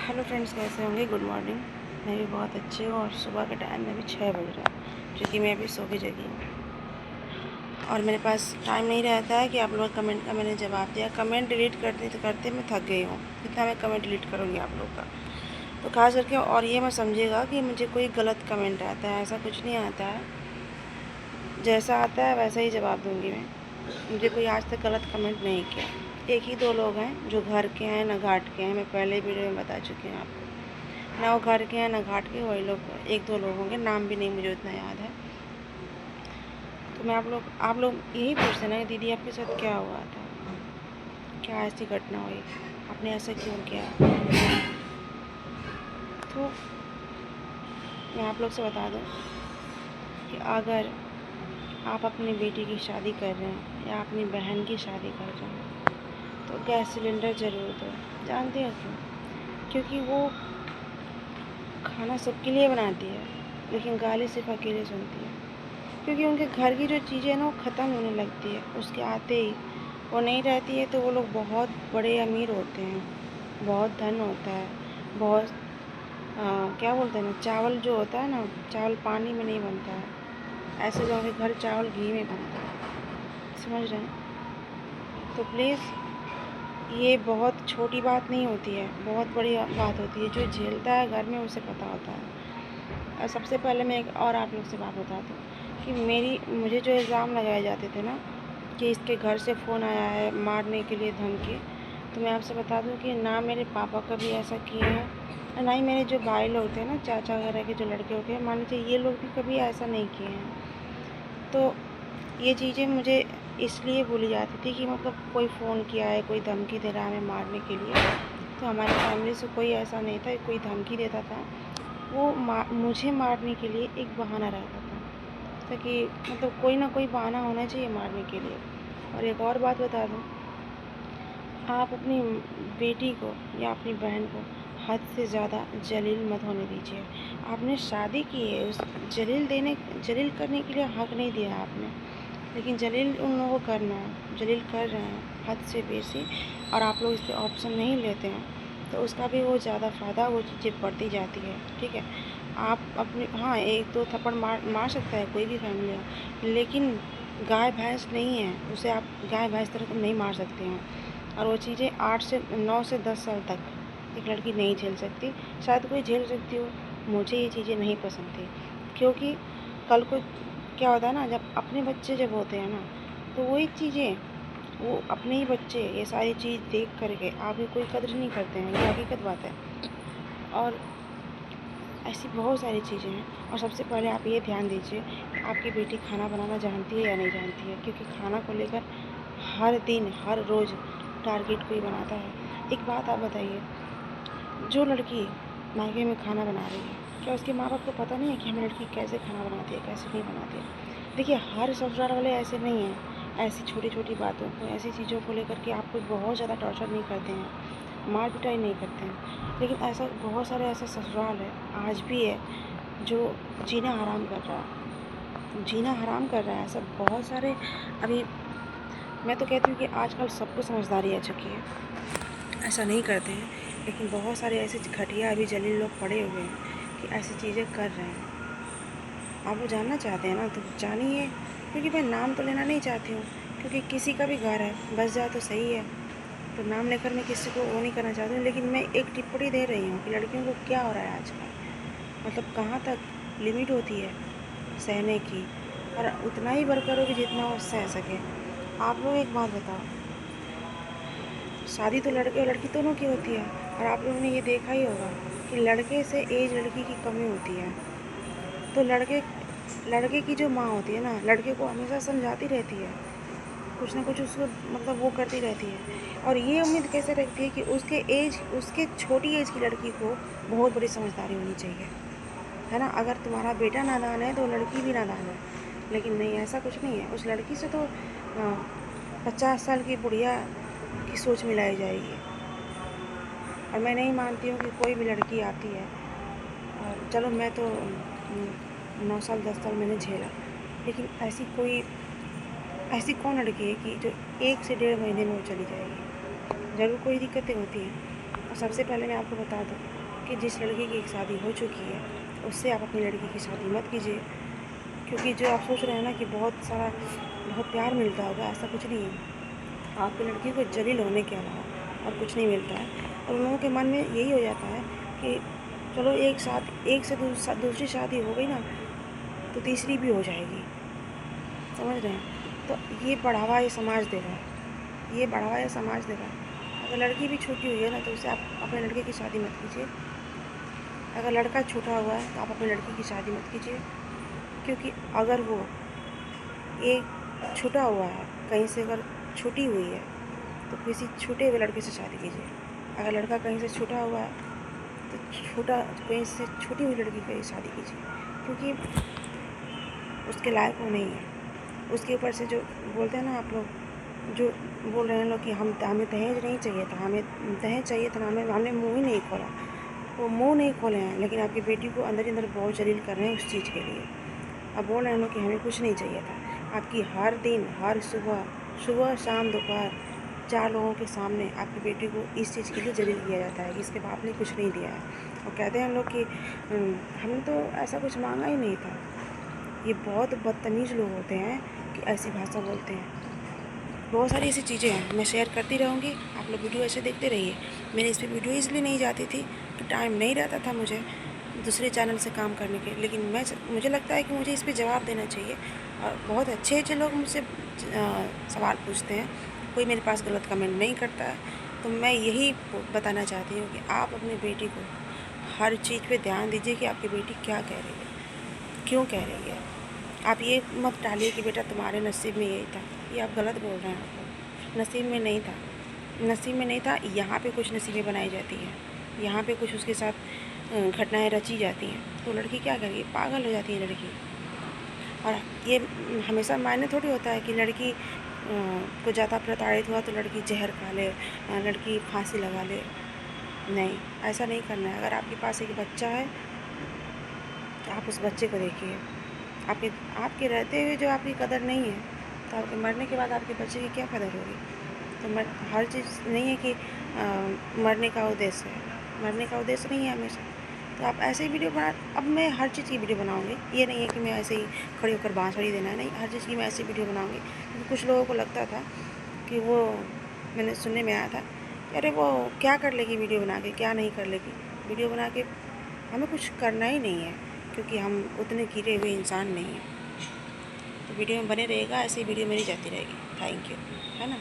Hello friends, कैसे होंगे। Good morning. मैं भी बहुत अच्छी हूँ और सुबह का टाइम में भी 6 बज रहा है क्योंकि मैं अभी सो के जगी हूँ और मेरे पास टाइम नहीं रहता है कि आप लोग कमेंट का मैंने जवाब दिया। कमेंट डिलीट करते करते मैं थक गई हूँ। कितना मैं कमेंट डिलीट करूँगी आप लोग का। तो खास करके और ये मैं समझिएगा कि मुझे कोई गलत कमेंट आता है, ऐसा कुछ नहीं आता है। जैसा आता है वैसा ही जवाब दूँगी मैं। मुझे कोई आज तक गलत कमेंट नहीं किया। एक ही दो लोग हैं जो घर के हैं ना घाट के हैं। मैं पहले वीडियो में बता चुकी हूँ आपको। ना वो घर के हैं ना घाट के, वही लोग एक दो लोग होंगे, नाम भी नहीं मुझे उतना याद है। तो मैं आप लोग यही पूछते ना कि दीदी आपके साथ क्या हुआ था, क्या ऐसी घटना हुई, आपने ऐसा क्यों किया। तो मैं आप लोग से बता दूं कि अगर आप अपनी बेटी की शादी कर रहे हैं या अपनी बहन की शादी कर रहे हैं तो गैस सिलेंडर ज़रूर दो। जानते हो क्यों? क्योंकि वो खाना सबके लिए बनाती है लेकिन गाली सिर्फ अकेले सुनती है। क्योंकि उनके घर की जो चीज़ें हैं ना वो ख़त्म होने लगती है उसके आते ही। वो नहीं रहती है तो वो लोग बहुत बड़े अमीर होते हैं, बहुत धन होता है, बहुत क्या बोलते हैं ना, चावल जो होता है ना, चावल पानी में नहीं बनता है। ऐसे लोगों के घर चावल घी में बनता है। समझ रहे हैं? तो प्लीज़, ये बहुत छोटी बात नहीं होती है, बहुत बड़ी बात होती है। जो झेलता है घर में उसे पता होता है। और सबसे पहले मैं एक और आप लोग से बात बता दूँ कि मुझे जो इल्ज़ाम लगाए जाते थे ना कि इसके घर से फ़ोन आया है मारने के लिए, धमकी, तो मैं आपसे बता दूं कि ना मेरे पापा कभी ऐसा किए हैं और ना ही मेरे जो भाई लोग थे ना, चाचा वगैरह के जो लड़के होते हैं, मान लीजिए ये लोग भी कभी ऐसा नहीं किए हैं। तो ये चीज़ें मुझे इसलिए बोली जाती थी कि मतलब कोई फ़ोन किया है, कोई धमकी दे रहा है हमें मारने के लिए। तो हमारी फैमिली से कोई ऐसा नहीं था, कोई धमकी देता था वो मुझे मारने के लिए एक बहाना रहता था, ताकि मतलब कोई ना कोई बहाना होना चाहिए मारने के लिए। और एक और बात बता दूं, आप अपनी बेटी को या अपनी बहन को हद से ज़्यादा जलील मत होने दीजिए। आपने शादी की है, उस जलील करने के लिए हक़ नहीं दिया है आपने, लेकिन जलील उन लोगों को करना है, जलील कर रहे हैं हद से बेसी। और आप लोग इस पर ऑप्शन नहीं लेते हैं तो उसका भी वो ज़्यादा फ़ायदा, वो चीज़ें बढ़ती जाती है। ठीक है, आप अपने, हाँ, एक दो थप्पड़ मार सकता है कोई भी फैमिली हो, लेकिन गाय भैंस नहीं है, उसे आप गाय भैंस तरह नहीं मार सकते हैं। और वो चीज़ें 9 से 10 साल तक एक लड़की नहीं झेल सकती। शायद कोई झेल सकती हो, मुझे ये चीज़ें नहीं पसंद थी। क्योंकि कल को क्या होता है ना, जब अपने बच्चे जब होते हैं ना, तो वही चीज़ें, वो अपने ही बच्चे ये सारी चीज़ देख करके आगे कोई कदर नहीं करते हैं, ये हकीकत बात है। और ऐसी बहुत सारी चीज़ें हैं। और सबसे पहले आप ये ध्यान दीजिए कि आपकी बेटी खाना बनाना जानती है या नहीं जानती है, क्योंकि खाना को लेकर हर दिन हर रोज़ टारगेट कोई बनाता है। एक बात आप बताइए, जो लड़की मायके में खाना बना रही है, क्या उसके माँ बाप को पता नहीं है कि हमें लड़की कैसे खाना बनाती है, कैसे नहीं बनाती है। देखिए, हर ससुराल वाले ऐसे नहीं हैं। ऐसी छोटी छोटी बातों को, ऐसी चीज़ों को लेकर के आपको बहुत ज़्यादा टॉर्चर नहीं करते हैं, मार पिटाई नहीं करते हैं। लेकिन ऐसा बहुत सारे ऐसा ससुराल है, आज भी है, जो जीना हराम कर रहा है, जीना हराम कर रहा है। ऐसा बहुत सारे, अभी मैं तो कहती हूँ कि आजकल सबको समझदारी आ चुकी है, ऐसा नहीं करते हैं। लेकिन बहुत सारे ऐसे घटिया अभी जलील लोग पड़े हुए हैं कि ऐसी चीज़ें कर रहे हैं। आप वो जानना चाहते हैं ना, तो जानिए। क्योंकि मैं नाम तो लेना नहीं चाहती हूँ, क्योंकि किसी का भी घर है, बस जाए तो सही है। तो नाम लेकर मैं किसी को वो नहीं करना चाहती हूँ, लेकिन मैं एक टिप्पणी दे रही हूँ कि लड़कियों को क्या हो रहा है आजकल। मतलब कहाँ तक लिमिट होती है सहने की, और उतना ही वर्क करो कि जितना वो सह सके। आप लोग एक बात बताओ, शादी तो लड़के और लड़की दोनों की होती है, और आप लोगों ने ये देखा ही होगा कि लड़के से एज लड़की की कमी होती है। तो लड़के की जो माँ होती है ना, लड़के को हमेशा समझाती रहती है, कुछ ना कुछ उसको मतलब वो करती रहती है, और ये उम्मीद कैसे रखती है कि उसके छोटी एज की लड़की को बहुत बड़ी समझदारी होनी चाहिए, है ना। अगर तुम्हारा बेटा नादान है तो लड़की भी नादान है। लेकिन नहीं, ऐसा कुछ नहीं है। उस लड़की से तो 50 साल की बुढ़िया की सोच मिलाई जाएगी। और मैं नहीं मानती हूँ कि कोई भी लड़की आती है, और चलो मैं तो 9 साल 10 साल मैंने झेला, लेकिन ऐसी कौन लड़की है कि जो 1 से 1.5 महीने में वो चली जाएगी। ज़रूर कोई दिक्कतें होती हैं। और सबसे पहले मैं आपको बता दूँ कि जिस लड़की की शादी हो चुकी है उससे आप अपनी लड़की की शादी मत कीजिए, क्योंकि जो आप सोच रहे हैं ना कि बहुत प्यार मिलता होगा, ऐसा कुछ नहीं है। आपकी लड़की को जलील होने के अलावा और कुछ नहीं मिलता है। और उन लोगों के मन में यही हो जाता है कि चलो एक से दूसरी शादी हो गई ना तो तीसरी भी हो जाएगी, समझ रहे हैं। तो ये बढ़ावा ये समाज दे रहा है, ये बढ़ावा ये समाज दे रहा है। अगर लड़की भी छूटी हुई है ना तो उससे आप अपने लड़के की शादी मत कीजिए। अगर लड़का छूटा हुआ है तो आप अपनी लड़की की शादी मत कीजिए, क्योंकि अगर वो एक छूटा हुआ है कहीं से, अगर छूटी हुई है तो किसी छूटे हुए लड़के से शादी कीजिए। अगर लड़का कहीं से छूटा हुआ है तो कहीं से छूटी हुई लड़की की शादी कीजिए, क्योंकि उसके लायक वो नहीं है। उसके ऊपर से जो बोलते हैं ना आप लोग, जो बोल रहे हैं लोग कि हमें दहेज नहीं चाहिए था, हमें दहेज चाहिए था, हमने मुँह ही नहीं खोला। वो मुँह नहीं खोले हैं, लेकिन आपकी बेटी को अंदर ही अंदर बहुत जलील कर रहे हैं उस चीज़ के लिए। अब बोल रहे हैं लोग कि हमें कुछ नहीं चाहिए था। आपकी हर दिन, हर सुबह शाम दोपहर 4 लोगों के सामने आपकी बेटी को इस चीज़ के लिए जलील किया जाता है कि इसके बाप ने कुछ नहीं दिया है। और कहते हैं लोग कि हमने तो ऐसा कुछ मांगा ही नहीं था। ये बहुत बदतमीज़ लोग होते हैं कि ऐसी भाषा बोलते हैं। बहुत सारी ऐसी चीज़ें हैं, मैं शेयर करती रहूँगी, आप लोग वीडियो ऐसे देखते रहिए। मेरी इस पर वीडियो इसलिए नहीं जाती थी कि टाइम नहीं रहता था मुझे दूसरे चैनल से काम करने के, लेकिन मुझे लगता है कि मुझे इस पर जवाब देना चाहिए। और बहुत अच्छे अच्छे लोग मुझसे सवाल पूछते हैं, कोई मेरे पास गलत कमेंट नहीं करता है। तो मैं यही बताना चाहती हूँ कि आप अपनी बेटी को हर चीज़ पे ध्यान दीजिए कि आपकी बेटी क्या कह रही है, क्यों कह रही है। आप ये मत टालिए कि बेटा तुम्हारे नसीब में यही था, ये आप गलत बोल रहे हैं। आप नसीब में नहीं था, नसीब में नहीं था। यहाँ पे कुछ नसीबें बनाई जाती हैं, यहाँ पे कुछ उसके साथ घटनाएं रची जाती हैं, तो लड़की क्या करेगी, पागल हो जाती है लड़की। और ये हमेशा मायने थोड़ी होता है कि लड़की को ज़्यादा प्रताड़ित हुआ तो लड़की जहर खा ले, लड़की फांसी लगा ले। नहीं, ऐसा नहीं करना है। अगर आपके पास एक बच्चा है तो आप उस बच्चे को देखिए। आपके रहते हुए जो आपकी कदर नहीं है, तो आपके मरने के बाद आपके बच्चे की क्या कदर होगी। तो हर चीज़ नहीं है कि मरने का उद्देश्य है, मरने का उद्देश्य नहीं है हमेशा। तो आप ऐसे ही वीडियो बना, अब मैं हर चीज़ की वीडियो बनाऊँगी, ये नहीं है कि मैं ऐसे ही खड़ी होकर बाँसुरी देना है, नहीं, हर चीज़ की मैं ऐसी वीडियो बनाऊँगी। क्योंकि कुछ लोगों को लगता था कि वो, मैंने सुनने में आया था कि अरे वो क्या कर लेगी वीडियो बना के, क्या नहीं कर लेगी वीडियो बना के। हमें कुछ करना ही नहीं है, क्योंकि हम उतने गिरे हुए इंसान नहीं हैं। तो वीडियो में बने रहेगा, ऐसी वीडियो मेरी जाती रहेगी। थैंक यू, है ना।